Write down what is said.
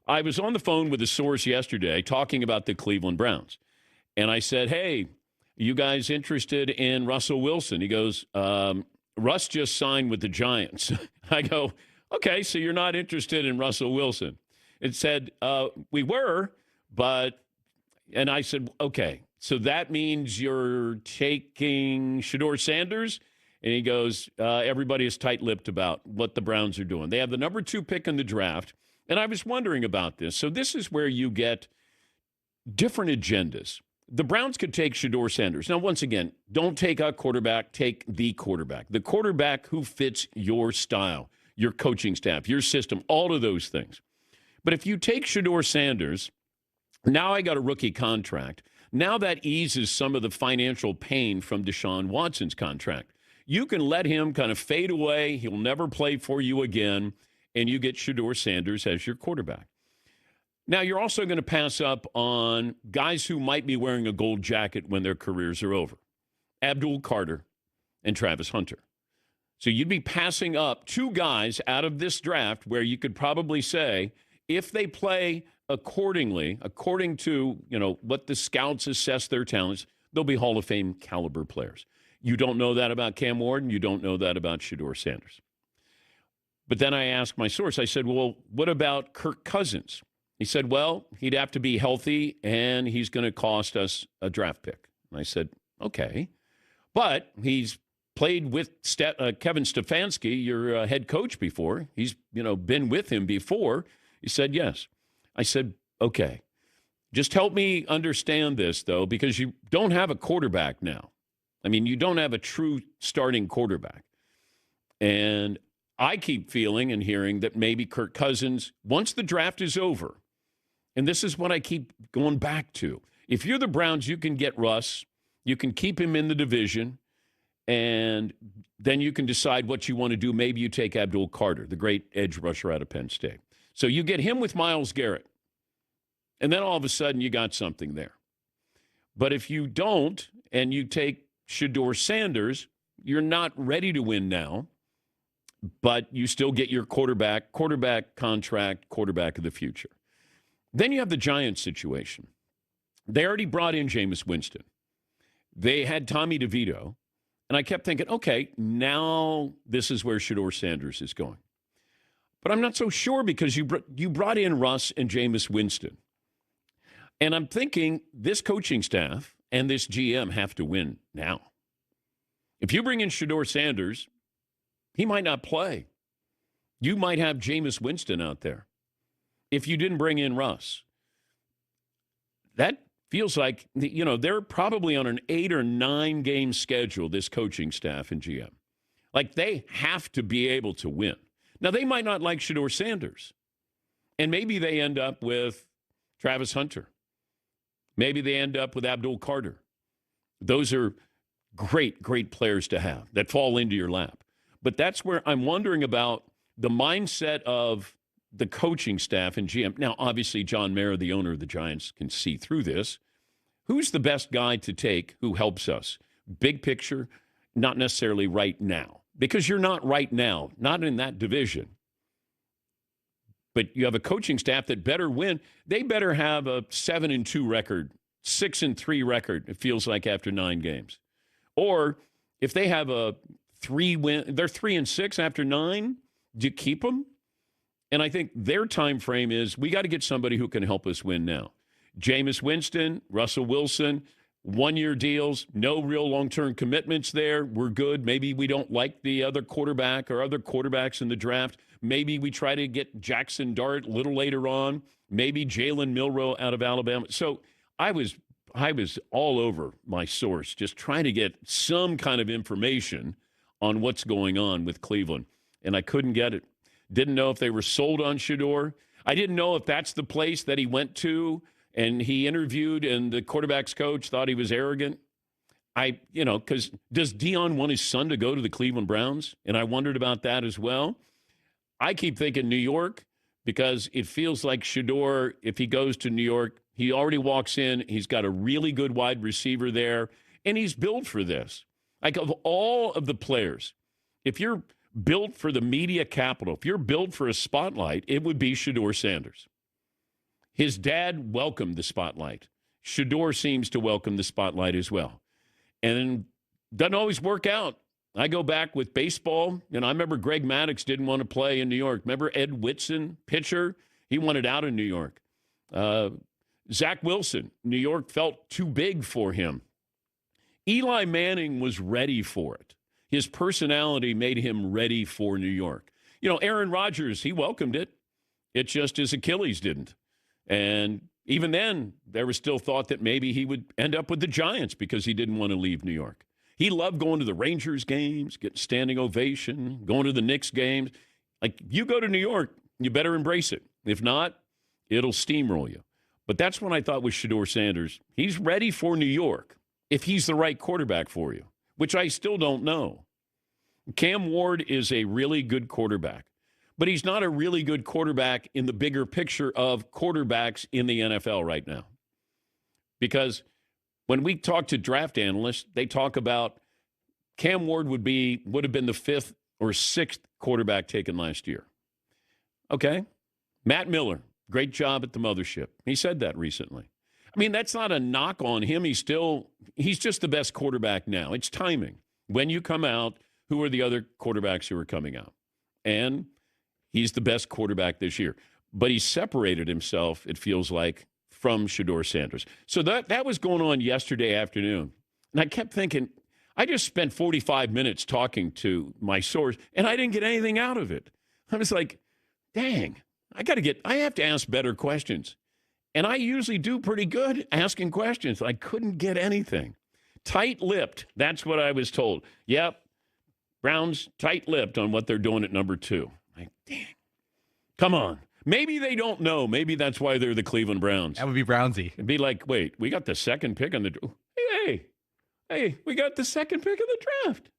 I was on the phone with a source yesterday talking about the Cleveland Browns. And I said, hey, you guys interested in Russell Wilson? He goes, Russ just signed with the Giants. I go, okay, so you're not interested in Russell Wilson. It said, we were, but, and I said, okay, so that means you're taking Shedeur Sanders? And he goes, everybody is tight-lipped about what the Browns are doing. They have the number 2 pick in the draft. And I was wondering about this. So this is where you get different agendas. The Browns could take Shedeur Sanders. Now, once again, don't take a quarterback, take the quarterback. The quarterback who fits your style, your coaching staff, your system, all of those things. But if you take Shedeur Sanders, now I got a rookie contract. Now that eases some of the financial pain from Deshaun Watson's contract. You can let him kind of fade away. He'll never play for you again. And you get Shedeur Sanders as your quarterback. Now, you're also going to pass up on guys who might be wearing a gold jacket when their careers are over. Abdul Carter and Travis Hunter. So you'd be passing up 2 guys out of this draft where you could probably say, if they play accordingly, according to, what the scouts assess their talents, they'll be Hall of Fame caliber players. You don't know that about Cam Ward, you don't know that about Shedeur Sanders. But then I asked my source, I said, well, what about Kirk Cousins? He said, well, he'd have to be healthy, and he's going to cost us a draft pick. And I said, okay. But he's played with Kevin Stefanski, your head coach, before. He's, been with him before. He said, yes. I said, okay. Just help me understand this, though, because you don't have a quarterback now. I mean, you don't have a true starting quarterback. And I keep feeling and hearing that maybe Kirk Cousins, once the draft is over, and this is what I keep going back to. If you're the Browns, you can get Russ. You can keep him in the division, and then you can decide what you want to do. Maybe you take Abdul Carter, the great edge rusher out of Penn State. So you get him with Myles Garrett, and then all of a sudden you got something there. But if you don't, and you take Shedeur Sanders, you're not ready to win now. But you still get your quarterback contract, quarterback of the future. Then you have the Giants situation. They already brought in Jameis Winston. They had Tommy DeVito. And I kept thinking, okay, now this is where Shedeur Sanders is going. But I'm not so sure because you brought in Russ and Jameis Winston. And I'm thinking this coaching staff and this GM have to win now. If you bring in Shedeur Sanders, he might not play. You might have Jameis Winston out there. If you didn't bring in Russ, that feels like, they're probably on an 8 or 9 game schedule, this coaching staff and GM. Like, they have to be able to win. Now, they might not like Shedeur Sanders. And maybe they end up with Travis Hunter. Maybe they end up with Abdul Carter. Those are great, great players to have that fall into your lap. But that's where I'm wondering about the mindset of the coaching staff and GM. Now, obviously, John Mara, the owner of the Giants, can see through this. Who's the best guy to take who helps us? Big picture, not necessarily right now. Because you're not right now, not in that division. But you have a coaching staff that better win. They better have a 7-2 record, 6-3 record, it feels like, after 9 games. Or if they have a 3-win, they're 3-6 after 9. Do you keep them? And I think their time frame is we got to get somebody who can help us win now. Jameis Winston, Russell Wilson, 1-year deals, no real long-term commitments there. We're good. Maybe we don't like the other quarterback or other quarterbacks in the draft. Maybe we try to get Jackson Dart a little later on. Maybe Jalen Milroe out of Alabama. So I was all over my source just trying to get some kind of information on what's going on with Cleveland, and I couldn't get it. Didn't know if they were sold on Shedeur. I didn't know if that's the place that he went to and he interviewed and the quarterback's coach thought he was arrogant. Because does Dion want his son to go to the Cleveland Browns? And I wondered about that as well. I keep thinking New York because it feels like Shedeur, if he goes to New York, he already walks in. He's got a really good wide receiver there, and he's built for this. Like, of all of the players, if you're built for the media capital, if you're built for a spotlight, it would be Shedeur Sanders. His dad welcomed the spotlight. Shedeur seems to welcome the spotlight as well. And doesn't always work out. I go back with baseball, and I remember Greg Maddux didn't want to play in New York. Remember Ed Whitson, pitcher? He wanted out of New York. Zach Wilson, New York felt too big for him. Eli Manning was ready for it. His personality made him ready for New York. You know, Aaron Rodgers, he welcomed it. It just his Achilles didn't. And even then, there was still thought that maybe he would end up with the Giants because he didn't want to leave New York. He loved going to the Rangers games, getting standing ovation, going to the Knicks games. Like, you go to New York, you better embrace it. If not, it'll steamroll you. But that's when I thought with Shedeur Sanders, he's ready for New York if he's the right quarterback for you, which I still don't know. Cam Ward is a really good quarterback, but he's not a really good quarterback in the bigger picture of quarterbacks in the NFL right now. Because when we talk to draft analysts, they talk about Cam Ward would have been the 5th or 6th quarterback taken last year. Okay. Matt Miller, great job at the mothership. He said that recently. I mean, that's not a knock on him. He's just the best quarterback now. It's timing. When you come out, who are the other quarterbacks who are coming out? And he's the best quarterback this year. But he separated himself, it feels like, from Shedeur Sanders. So that was going on yesterday afternoon. And I kept thinking, I just spent 45 minutes talking to my source, and I didn't get anything out of it. I was like, dang, I have to ask better questions. And I usually do pretty good asking questions. I couldn't get anything. Tight-lipped, that's what I was told. Yep, Browns tight-lipped on what they're doing at number 2. Like, dang, come on. Maybe they don't know. Maybe that's why they're the Cleveland Browns. That would be Brownsy. It'd be like, wait, we got the second pick on the – hey, we got the second pick of the draft.